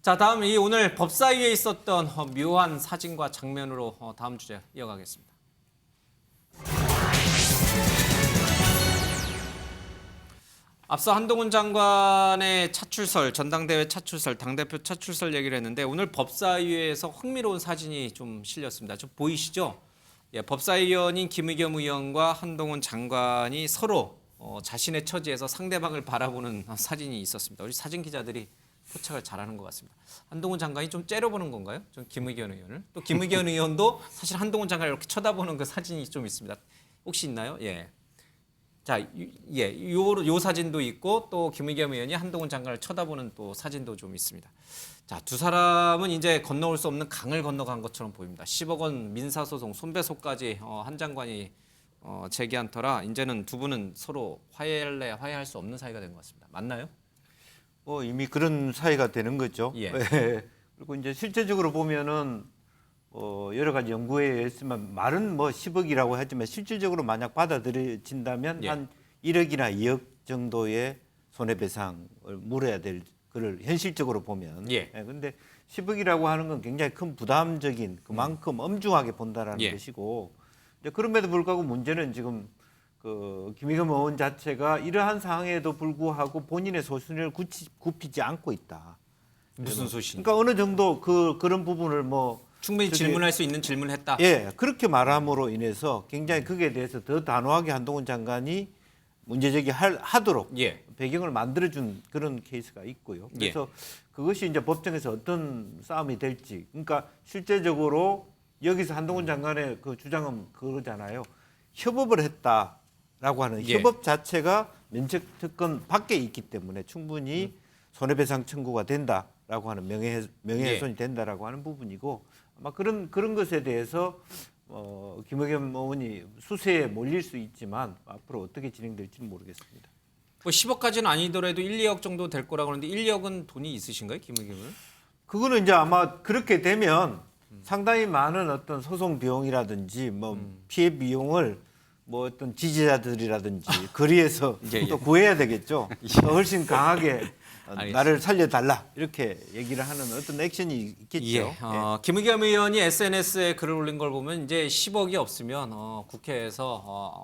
자, 다음 이 오늘 법사위에 있었던 묘한 사진과 장면으로 다음 주제 이어가겠습니다. 앞서 한동훈 장관의 차출설, 전당대회 차출설, 당대표 차출설 얘기를 했는데 오늘 법사위에서 흥미로운 사진이 좀 실렸습니다. 좀 보이시죠? 예, 법사위원인 김의겸 의원과 한동훈 장관이 서로 자신의 처지에서 상대방을 바라보는 사진이 있었습니다. 우리 사진 기자들이 포착을 잘하는 것 같습니다. 한동훈 장관이 좀 째려보는 건가요? 좀 김의겸 의원을. 또 김의겸 의원도 사실 한동훈 장관을 이렇게 쳐다보는 그 사진이 좀 있습니다. 혹시 있나요? 예. 자, 예, 요 사진도 있고 또 김의겸 의원이 한동훈 장관을 쳐다보는 또 사진도 좀 있습니다. 자, 두 사람은 이제 건너올 수 없는 강을 건너간 것처럼 보입니다. 10억 원 민사소송, 손배소까지 한 장관이 제기한 터라 이제는 두 분은 서로 화해할래 화해할 수 없는 사이가 된 것 같습니다. 맞나요? 이미 그런 사이가 되는 거죠. 예. 그리고 이제 실제적으로 보면은 여러 가지 연구에 의했으면 말은 뭐 10억이라고 하지만 실질적으로 만약 받아들여진다면 예. 한 1억이나 2억 정도의 손해배상을 물어야 될 그를 현실적으로 보면. 예. 근데 10억이라고 하는 건 굉장히 큰 부담적인 그만큼 엄중하게 본다라는 예. 것이고 이제 그럼에도 불구하고 문제는 지금 그 김의겸 의원 자체가 이러한 상황에도 불구하고 본인의 소신을 굽히지 않고 있다. 무슨 소신? 그러니까 어느 정도 그런 부분을 뭐 충분히 질문할 수 있는 질문을 했다. 예, 그렇게 말함으로 인해서 굉장히 거기에 대해서 더 단호하게 한동훈 장관이 문제 제기하도록 예. 배경을 만들어준 그런 케이스가 있고요. 그래서 그것이 이제 법정에서 어떤 싸움이 될지, 그러니까 실제적으로 여기서 한동훈 장관의 그 주장은 그거잖아요. 협업을 했다라고 하는 예. 협업 자체가 면책특권 밖에 있기 때문에 충분히 손해배상 청구가 된다라고 하는 명예훼손이 된다라고 하는 부분이고 아마 그런 것에 대해서 김의겸 의원이 수세에 몰릴 수 있지만 앞으로 어떻게 진행될지는 모르겠습니다. 뭐 10억까지는 아니더라도 1, 2억 정도 될 거라고 하는데 1, 2억은 돈이 있으신가요, 김의겸은? 그거는 이제 아마 그렇게 되면 상당히 많은 어떤 소송 비용이라든지 뭐 피해 비용을 뭐 어떤 지지자들이라든지 거리에서 예. 또 구해야 되겠죠. 더 훨씬 강하게 알겠습니다. 나를 살려달라 이렇게 얘기를 하는 어떤 액션이 있겠죠. 예. 김의겸 의원이 SNS에 글을 올린 걸 보면 이제 10억이 없으면 국회에서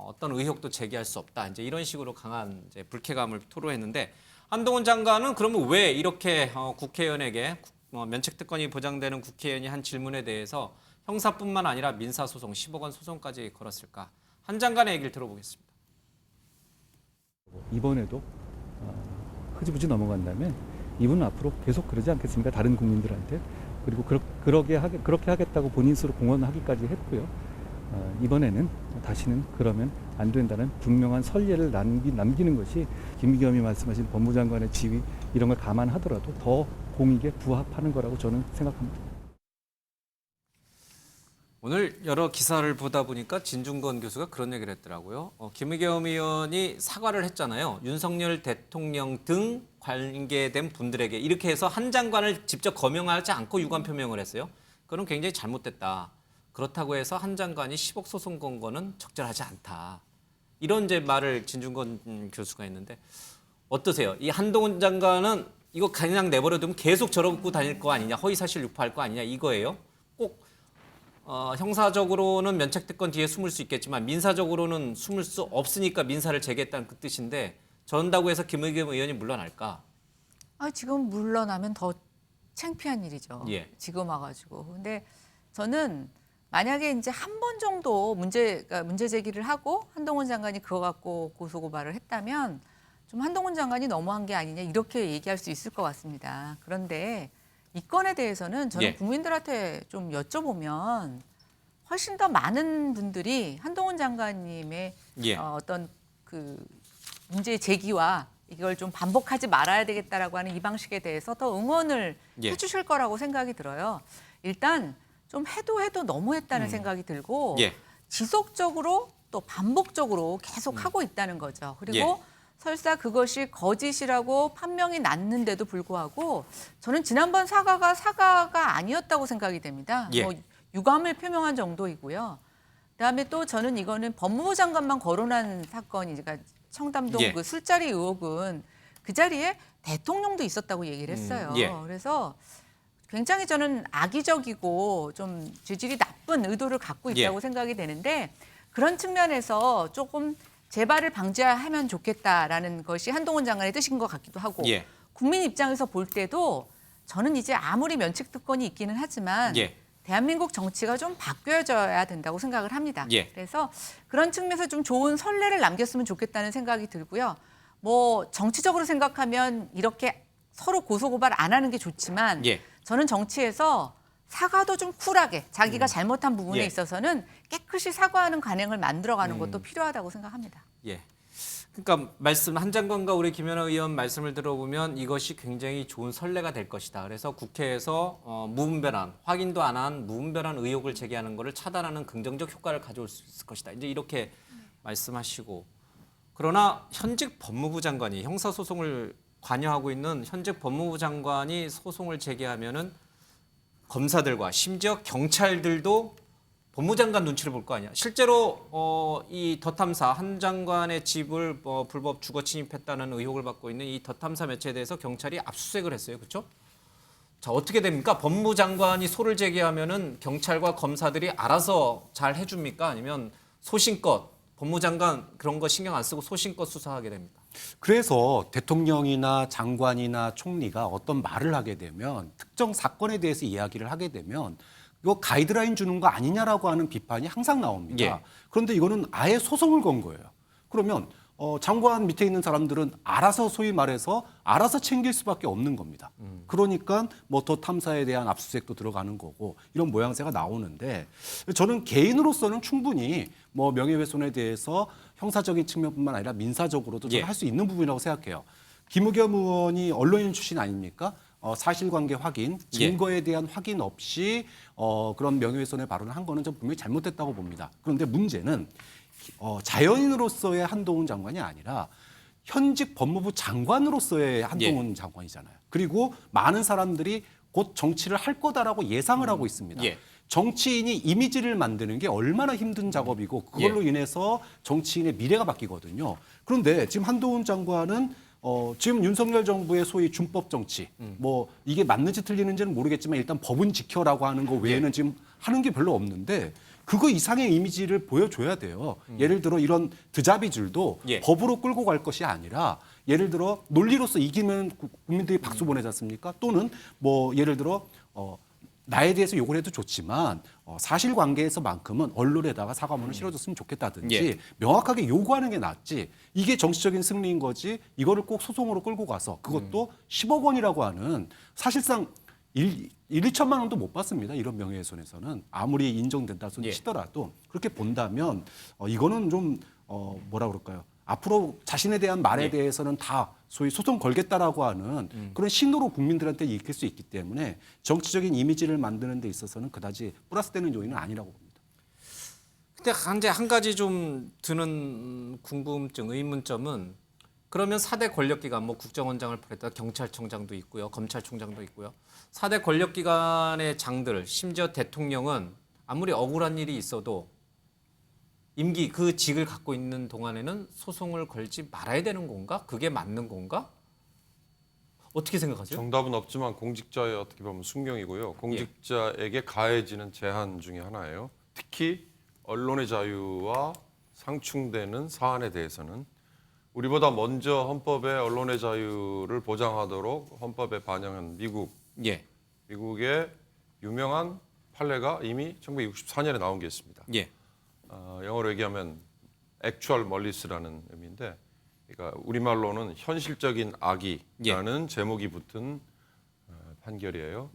어떤 의혹도 제기할 수 없다. 이제 이런 식으로 강한 이제 불쾌감을 토로했는데 한동훈 장관은 그러면 왜 이렇게 국회의원에게 면책특권이 보장되는 국회의원이 한 질문에 대해서 형사뿐만 아니라 민사소송 10억 원 소송까지 걸었을까? 한 장관의 얘기를 들어보겠습니다. 이번에도 흐지부지 넘어간다면 이분은 앞으로 계속 그러지 않겠습니까? 다른 국민들한테. 그리고 그렇게 하겠다고 본인 스스로 공언하기까지 했고요. 이번에는 다시는 그러면 안 된다는 분명한 선례를 남기는 것이 김의겸이 말씀하신 법무장관의 지위 이런 걸 감안하더라도 더 공익에 부합하는 거라고 저는 생각합니다. 오늘 여러 기사를 보다 보니까 진중권 교수가 그런 얘기를 했더라고요. 김의겸 의원이 사과를 했잖아요. 윤석열 대통령 등 관계된 분들에게 이렇게 해서 한 장관을 직접 거명하지 않고 유감 표명을 했어요. 그건 굉장히 잘못됐다. 그렇다고 해서 한 장관이 10억 소송 건 거는 적절하지 않다. 이런 이제 말을 진중권 교수가 했는데 어떠세요? 이 한동훈 장관은 이거 그냥 내버려두면 계속 저러고 다닐 거 아니냐, 허위사실 유포할 거 아니냐 이거예요. 꼭 형사적으로는 면책특권 뒤에 숨을 수 있겠지만 민사적으로는 숨을 수 없으니까 민사를 제기했다는 그 뜻인데 저런다고 해서 김의겸 의원이 물러날까? 지금 물러나면 더 창피한 일이죠. 예. 지금 와가지고. 근데 저는 만약에 이제 한 번 정도 문제 제기를 하고 한동훈 장관이 그거 갖고 고소고발을 했다면 좀 한동훈 장관이 너무한 게 아니냐 이렇게 얘기할 수 있을 것 같습니다. 그런데 이 건에 대해서는 저는 예. 국민들한테 좀 여쭤보면 훨씬 더 많은 분들이 한동훈 장관님의 예. 어떤 그 문제 제기와 이걸 좀 반복하지 말아야 되겠다라고 하는 이 방식에 대해서 더 응원을 예. 해주실 거라고 생각이 들어요. 일단 좀 해도 너무했다는 생각이 들고 예. 지속적으로 또 반복적으로 계속 하고 있다는 거죠. 그리고 예. 설사 그것이 거짓이라고 판명이 났는데도 불구하고 저는 지난번 사과가 아니었다고 생각이 됩니다. 예. 뭐 유감을 표명한 정도이고요. 그다음에 또 저는 이거는 법무부 장관만 거론한 사건이 그러니까 청담동 예. 그 술자리 의혹은 그 자리에 대통령도 있었다고 얘기를 했어요. 예. 그래서 굉장히 저는 악의적이고 좀 질질이 나쁜 의도를 갖고 있다고 예. 생각이 되는데 그런 측면에서 조금 재발을 방지하면 좋겠다라는 것이 한동훈 장관의 뜻인 것 같기도 하고 예. 국민 입장에서 볼 때도 저는 이제 아무리 면책특권이 있기는 하지만 예. 대한민국 정치가 좀 바뀌어져야 된다고 생각을 합니다. 예. 그래서 그런 측면에서 좀 좋은 선례를 남겼으면 좋겠다는 생각이 들고요. 뭐 정치적으로 생각하면 이렇게 서로 고소고발 안 하는 게 좋지만 예. 저는 정치에서 사과도 좀 쿨하게 자기가 잘못한 부분에 예. 있어서는 깨끗이 사과하는 관행을 만들어가는 것도 필요하다고 생각합니다. 예. 그러니까 한 장관과 우리 김연아 의원 말씀을 들어보면 이것이 굉장히 좋은 선례가 될 것이다. 그래서 국회에서 무분별한 확인도 안 한 무분별한 의혹을 제기하는 것을 차단하는 긍정적 효과를 가져올 수 있을 것이다. 이제 이렇게 말씀하시고 그러나 현직 법무부 장관이 형사소송을 관여하고 있는 현직 법무부 장관이 소송을 제기하면은 검사들과 심지어 경찰들도 법무장관 눈치를 볼 거 아니야. 실제로 이 덧탐사 한 장관의 집을 불법 주거 침입했다는 의혹을 받고 있는 이 덧탐사 매체에 대해서 경찰이 압수수색을 했어요. 그렇죠? 자, 어떻게 됩니까? 법무장관이 소를 제기하면은 경찰과 검사들이 알아서 잘 해줍니까? 아니면 소신껏 법무장관 그런 거 신경 안 쓰고 소신껏 수사하게 됩니까? 그래서 대통령이나 장관이나 총리가 어떤 말을 하게 되면 특정 사건에 대해서 이야기를 하게 되면 이거 가이드라인 주는 거 아니냐라고 하는 비판이 항상 나옵니다. 예. 그런데 이거는 아예 소송을 건 거예요. 그러면 장관 밑에 있는 사람들은 알아서 소위 말해서 알아서 챙길 수밖에 없는 겁니다. 그러니까 뭐 더 탐사에 대한 압수수색도 들어가는 거고 이런 모양새가 나오는데 저는 개인으로서는 충분히 뭐 명예훼손에 대해서 형사적인 측면뿐만 아니라 민사적으로도 예. 할 수 있는 부분이라고 생각해요. 김의겸 의원이 언론인 출신 아닙니까? 사실관계 확인, 증거에 대한 확인 없이 그런 명예훼손의 발언을 한 거는 좀 분명히 잘못됐다고 봅니다. 그런데 문제는 자연인으로서의 한동훈 장관이 아니라 현직 법무부 장관으로서의 한동훈 장관이잖아요. 그리고 많은 사람들이 곧 정치를 할 거다라고 예상을 하고 있습니다. 예. 정치인이 이미지를 만드는 게 얼마나 힘든 작업이고 그걸로 인해서 정치인의 미래가 바뀌거든요. 그런데 지금 한동훈 장관은 지금 윤석열 정부의 소위 준법 정치, 뭐 이게 맞는지 틀리는지는 모르겠지만 일단 법은 지켜라고 하는 거 외에는 지금 하는 게 별로 없는데 그거 이상의 이미지를 보여줘야 돼요. 예를 들어 이런 드자비줄도 예. 법으로 끌고 갈 것이 아니라 예를 들어 논리로서 이기면 국민들이 박수 보내지 않습니까? 또는 뭐 예를 들어 나에 대해서 욕을 해도 좋지만 사실관계에서만큼은 언론에다가 사과문을 실어줬으면 좋겠다든지 예. 명확하게 요구하는 게 낫지. 이게 정치적인 승리인 거지. 이거를 꼭 소송으로 끌고 가서 그것도 10억 원이라고 하는 사실상 2천만 원도 못 받습니다. 이런 명예훼손에서는 아무리 인정된다 손 예. 치더라도 그렇게 본다면 이거는 좀 뭐라 그럴까요? 앞으로 자신에 대한 말에 예. 대해서는 다 소위 소송 걸겠다라고 하는 그런 신호로 국민들한테 읽힐 수 있기 때문에 정치적인 이미지를 만드는 데 있어서는 그다지 플러스되는 요인은 아니라고 봅니다. 근데 한 가지 좀 드는 궁금증, 의문점은 그러면 4대 권력기관, 뭐 국정원장을 포함했다 경찰청장도 있고요, 검찰총장도 있고요. 4대 권력기관의 장들, 심지어 대통령은 아무리 억울한 일이 있어도 임기 그 직을 갖고 있는 동안에는 소송을 걸지 말아야 되는 건가? 그게 맞는 건가? 어떻게 생각하세요? 정답은 없지만 공직자의 어떻게 보면 숙명이고요. 공직자에게 가해지는 제한 중에 하나예요. 특히 언론의 자유와 상충되는 사안에 대해서는 우리보다 먼저 헌법에 언론의 자유를 보장하도록 헌법에 반영한 예, 미국의 유명한 판례가 이미 1964년에 나온 게 있습니다. 예, 영어로 얘기하면 actual malice라는 의미인데, 그러니까 우리말로는 현실적인 악의라는 제목이 붙은 판결이에요.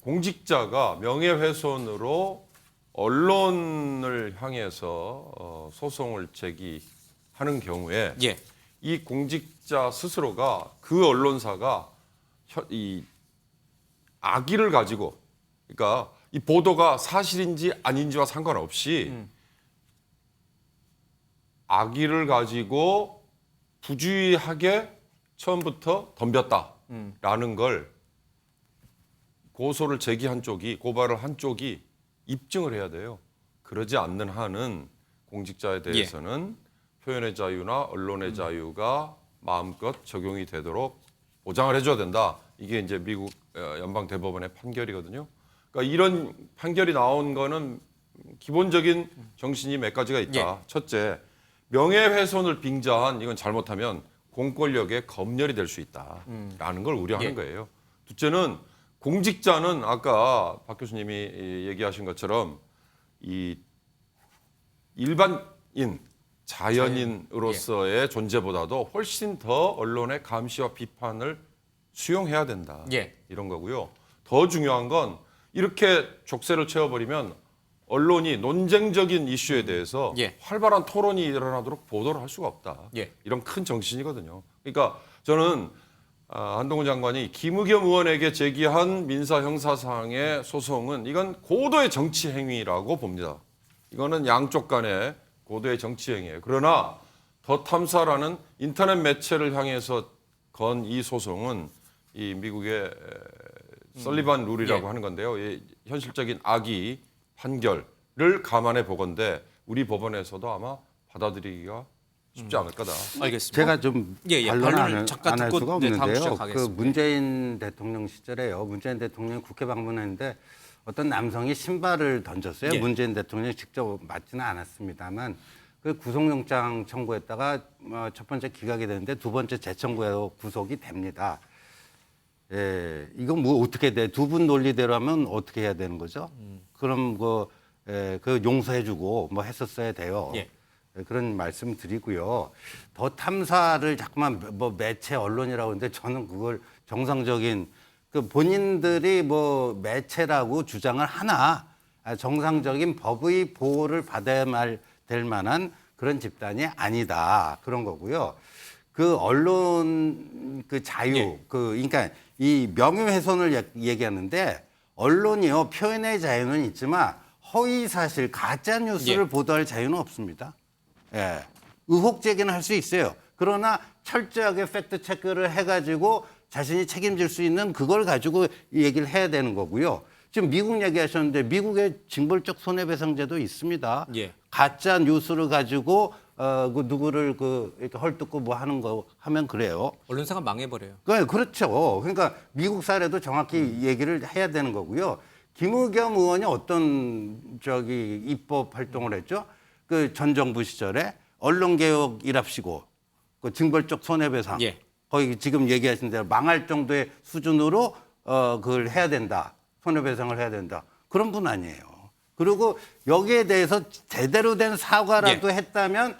공직자가 명예훼손으로 언론을 향해서 소송을 제기하는 경우에 예, 이 공직자 스스로가 그 언론사가 이 악의를 가지고, 그러니까 이 보도가 사실인지 아닌지와 상관없이 악의를 가지고 부주의하게 처음부터 덤볐다라는 걸 고소를 제기한 쪽이, 고발을 한 쪽이 입증을 해야 돼요. 그러지 않는 한은 공직자에 대해서는 표현의 자유나 언론의 자유가 마음껏 적용이 되도록 보장을 해줘야 된다. 이게 이제 미국 연방 대법원의 판결이거든요. 그러니까 이런 판결이 나온 거는 기본적인 정신이 몇 가지가 있다. 예. 첫째, 명예훼손을 빙자한 이건 잘못하면 공권력의 검열이 될 수 있다라는 걸 우려하는 예. 거예요. 둘째는 공직자는 아까 박 교수님이 얘기하신 것처럼 이 일반인 자연인으로서의 존재보다도 훨씬 더 언론의 감시와 비판을 수용해야 된다. 예. 이런 거고요. 더 중요한 건 이렇게 족쇄를 채워버리면 언론이 논쟁적인 이슈에 대해서 예. 활발한 토론이 일어나도록 보도를 할 수가 없다. 예. 이런 큰 정신이거든요. 그러니까 저는 한동훈 장관이 김의겸 의원에게 제기한 민사 형사상의 소송은 이건 고도의 정치 행위라고 봅니다. 이거는 양쪽 간의 고도의 정치 행위예요. 그러나 더 탐사라는 인터넷 매체를 향해서 건 이 소송은 이 미국의 설리반 룰이라고 예. 하는 건데요. 이 현실적인 악의 판결을 감안해 보건대 우리 법원에서도 아마 받아들이기가 쉽지 않을 거다. 알겠습니다. 제가 좀 예, 예. 반론을 반론을 잠깐 안 할 듣고, 수가 네, 다음 없는데요. 그 시작하겠습니다. 문재인 대통령 시절에요. 문재인 대통령이 국회 방문했는데 어떤 남성이 신발을 던졌어요. 예. 문재인 대통령이 직접 맞지는 않았습니다만 그 구속영장 청구했다가 첫 번째 기각이 되는데 두 번째 재청구해서 구속이 됩니다. 예, 이건 뭐 어떻게 돼? 두 분 논리대로 하면 어떻게 해야 되는 거죠? 그럼 그 용서해주고 뭐 했었어야 돼요. 예. 예, 그런 말씀 드리고요. 더 탐사를 자꾸만 뭐 매체 언론이라고 하는데 저는 그걸 정상적인 그 본인들이 뭐 매체라고 주장을 하나 정상적인 법의 보호를 받아야 될 만한 그런 집단이 아니다 그런 거고요. 그 언론 그 자유 예. 그러니까 이 명예훼손을 얘기하는데 언론이요 표현의 자유는 있지만 허위 사실 가짜 뉴스를 예. 보도할 자유는 없습니다. 예. 의혹 제기는 할 수 있어요. 그러나 철저하게 팩트 체크를 해가지고 자신이 책임질 수 있는 그걸 가지고 얘기를 해야 되는 거고요. 지금 미국 얘기하셨는데 미국의 징벌적 손해배상제도 있습니다. 예. 가짜 뉴스를 가지고 그 누구를 이렇게 헐뜯고 뭐 하는 거 하면 그래요. 언론사가 망해버려요. 그렇죠. 그러니까 미국 사례도 정확히 얘기를 해야 되는 거고요. 김의겸 의원이 어떤 입법 활동을 했죠? 그 전 정부 시절에 언론개혁이랍시고 그 징벌적 손해배상. 예. 거기 지금 얘기하신 대로 망할 정도의 수준으로 그걸 해야 된다. 손해배상을 해야 된다. 그런 분 아니에요. 그리고 여기에 대해서 제대로 된 사과라도 했다면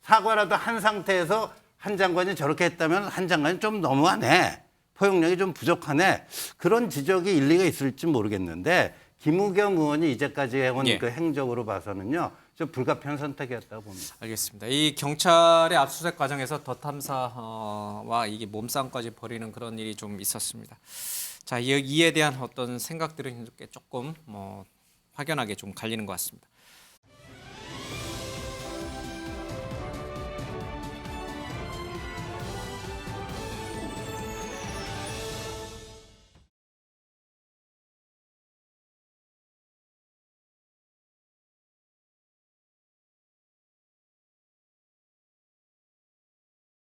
사과라도 한 상태에서 한 장관이 저렇게 했다면 한 장관이 좀 너무하네. 포용력이 좀 부족하네. 그런 지적이 일리가 있을지 모르겠는데 김의겸 의원이 이제까지 해온 예. 그 행적으로 봐서는요. 좀 불가피한 선택이었다고 봅니다. 알겠습니다. 이 경찰의 압수수색 과정에서 더 탐사와 이게 몸싸움까지 벌이는 그런 일이 좀 있었습니다. 자, 이에 대한 어떤 생각들은 이렇게 조금 확연하게 좀 갈리는 것 같습니다.